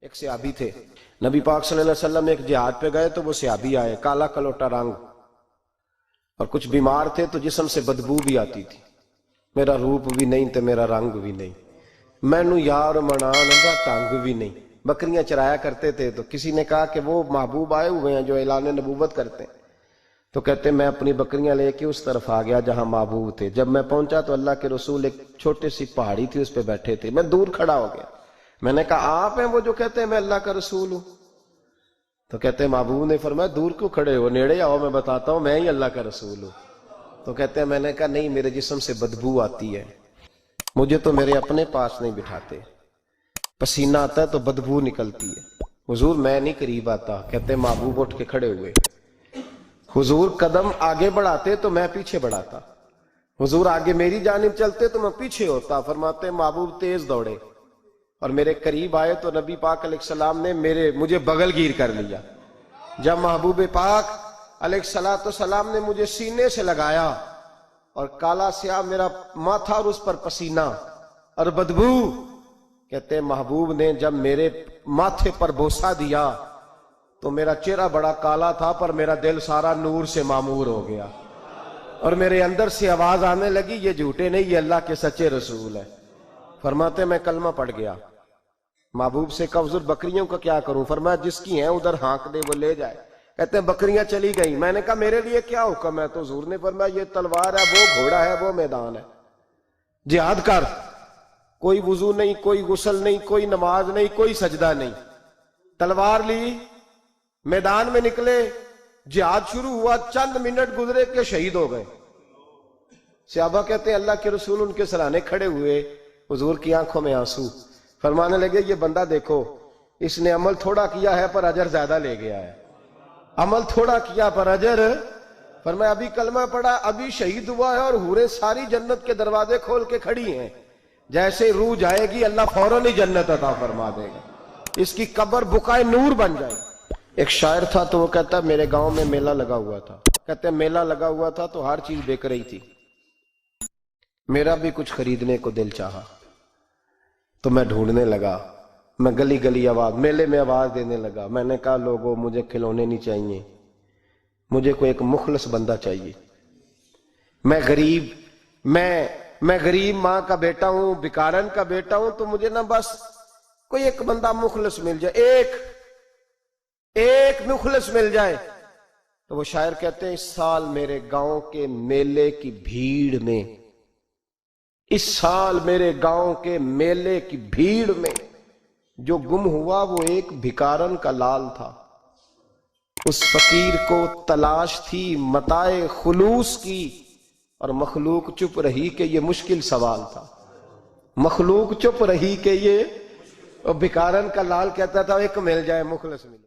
ایک صحابی تھے، نبی پاک صلی اللہ علیہ وسلم ایک جہاد پہ گئے تو وہ صحابی آئے، کالا کلوٹا رنگ، اور کچھ بیمار تھے تو جسم سے بدبو بھی آتی تھی، میرا روپ بھی نہیں تو میرا رنگ بھی نہیں، مینو یار منان دا ٹنگ بھی نہیں۔ بکریاں چرایا کرتے تھے تو کسی نے کہا کہ وہ محبوب آئے ہوئے ہیں جو اعلان نبوت کرتے ہیں، تو کہتے میں اپنی بکریاں لے کے اس طرف آ گیا جہاں محبوب تھے۔ جب میں پہنچا تو اللہ کے رسول ایک چھوٹی سی پہاڑی تھی، اس پہ بیٹھے تھے، میں دور کھڑا ہو گیا، میں نے کہا آپ ہیں وہ جو کہتے ہیں میں اللہ کا رسول ہوں؟ تو کہتے ہیں محبوب نے فرمایا دور کیوں کھڑے ہو، نیڑے آؤ میں بتاتا ہوں میں ہی اللہ کا رسول ہوں۔ تو کہتے ہیں میں نے کہا نہیں، میرے جسم سے بدبو آتی ہے، مجھے تو میرے اپنے پاس نہیں بٹھاتے، پسینہ آتا ہے تو بدبو نکلتی ہے، حضور میں نہیں قریب آتا۔ کہتے ہیں محبوب اٹھ کے کھڑے ہوئے، حضور قدم آگے بڑھاتے تو میں پیچھے بڑھاتا، حضور آگے میری جانب چلتے تو میں پیچھے ہوتا۔ فرماتے محبوب تیز دوڑے اور میرے قریب آئے تو نبی پاک علیہ السلام نے مجھے بغل گیر کر لیا۔ جب محبوب پاک علیہ السلام نے مجھے سینے سے لگایا اور کالا سیاہ میرا ماتھا اور اس پر پسینہ اور بدبو، کہتے محبوب نے جب میرے ماتھے پر بوسہ دیا تو میرا چہرہ بڑا کالا تھا پر میرا دل سارا نور سے معمور ہو گیا، اور میرے اندر سے آواز آنے لگی یہ جھوٹے نہیں، یہ اللہ کے سچے رسول ہے۔ فرماتے میں کلمہ پڑھ گیا۔ محبوب سے کہا حضور بکریوں کا کیا کروں؟ فرمایا جس کی ہیں ادھر ہانک دے وہ لے جائے۔ کہتے ہیں بکریاں چلی گئیں، میں نے کہا میرے لیے کیا حکم ہے؟ تو حضور نے فرمایا یہ تلوار ہے، وہ گھوڑا ہے، وہ میدان ہے، جہاد کر، کوئی وضو نہیں، کوئی غسل نہیں، کوئی نماز نہیں، کوئی سجدہ نہیں، تلوار لی، میدان میں نکلے، جہاد شروع ہوا، چند منٹ گزرے کہ شہید ہو گئے۔ صحابہ کہتے ہیں اللہ کے رسول ان کے سرانے کھڑے ہوئے، حضور کی آنکھوں میں آنسو، فرمانے لگے یہ بندہ دیکھو اس نے عمل تھوڑا کیا ہے پر اجر زیادہ لے گیا ہے، عمل تھوڑا کیا پر اجر۔ فرمایا ابھی کلمہ پڑھا، ابھی شہید ہوا ہے اور حوریں ساری جنت کے دروازے کھول کے کھڑی ہیں، جیسے روح جائے گی اللہ فوراً ہی جنت عطا فرما دے گا، اس کی قبر بقائے نور بن جائے گی۔ ایک شاعر تھا تو وہ کہتا میرے گاؤں میں میلہ لگا ہوا تھا، کہتے میلہ لگا ہوا تھا تو ہر چیز بک رہی تھی، میرا بھی کچھ خریدنے کو دل چاہا تو میں ڈھونڈنے لگا، میں گلی گلی آواز، میلے میں آواز دینے لگا، میں نے کہا لوگوں مجھے کھلونے نہیں چاہیے، مجھے کوئی ایک مخلص بندہ چاہیے، میں غریب ماں کا بیٹا ہوں، بکارن کا بیٹا ہوں، تو مجھے نہ بس کوئی ایک بندہ مخلص مل جائے، ایک مخلص مل جائے۔ تو وہ شاعر کہتے ہیں اس سال میرے گاؤں کے میلے کی بھیڑ میں، اس سال میرے گاؤں کے میلے کی بھیڑ میں جو گم ہوا وہ ایک بھکارن کا لال تھا، اس فقیر کو تلاش تھی متاع خلوص کی، اور مخلوق چپ رہی کہ یہ مشکل سوال تھا، مخلوق چپ رہی کہ یہ، اور بھکارن کا لال کہتا تھا ایک مل جائے مخلص مل